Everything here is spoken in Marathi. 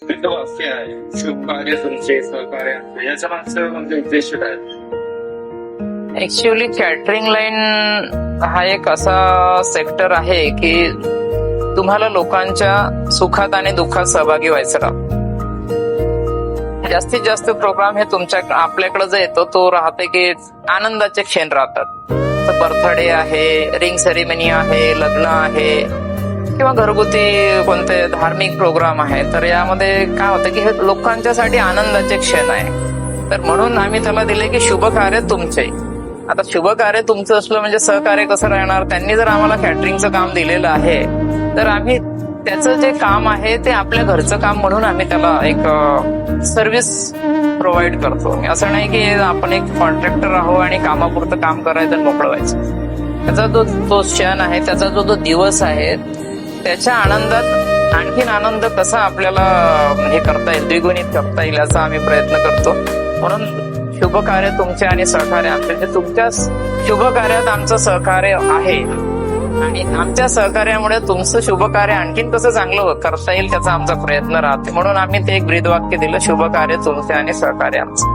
प्रसिद्ध वाक्य आहे, शुभ कार्य तुमचे सहकार्य आमचे. याच्या मागचं म्हणजे उद्देश काय? ऍक्च्युअली कॅटरिंग लाईन हा एक असा सेक्टर आहे की तुम्हाला लोकांच्या सुखात आणि दुःखात सहभागी व्हायचं राहतं. जास्तीत जास्त प्रोग्राम हे तुमच्या आपल्याकडे जो येतो तो राहते की आनंदाचे क्षण राहतात. बर्थडे आहे, रिंग सेरेमनी आहे, लग्न आहे किंवा घरगुती कोणते धार्मिक प्रोग्राम आहे. तर यामध्ये काय होतं की हे लोकांच्यासाठी आनंदाचे क्षण आहे. तर म्हणून आम्ही त्याला दिले की शुभ कार्य तुमचे. आता शुभ कार्य तुमचं असलं म्हणजे सहकार्य कसं राहणार. त्यांनी जर आम्हाला कॅटरिंगचं काम दिलेलं आहे तर आम्ही त्याचं जे काम आहे ते आपल्या घरचं काम म्हणून आम्ही त्याला एक सर्व्हिस प्रोव्हाइड करतो. असं नाही की आपण एक कॉन्ट्रॅक्टर आहो आणि कामापुरतं काम करायचं आणि मोकळं व्हायचं. त्याचा तो क्षण आहे, त्याचा जो दिवस आहे, त्याच्या आनंदात आणखीन आनंद कसा आपल्याला हे करता येईल, द्विगुणित करता येईल याचा आम्ही प्रयत्न करतो. म्हणून शुभ कार्य तुमचे आणि सहकार्य आमचे. म्हणजे तुमच्या शुभ कार्यात आमचं सहकार्य आहे आणि आमच्या सहकार्यामुळे तुमचं शुभ कार्य आणखीन कसं चांगलं करता येईल त्याचा आमचा प्रयत्न राहते. म्हणून आम्ही ते एक ब्रीदवाक्य दिलं, शुभ कार्य तुमचे आणि सहकार्य आमचं.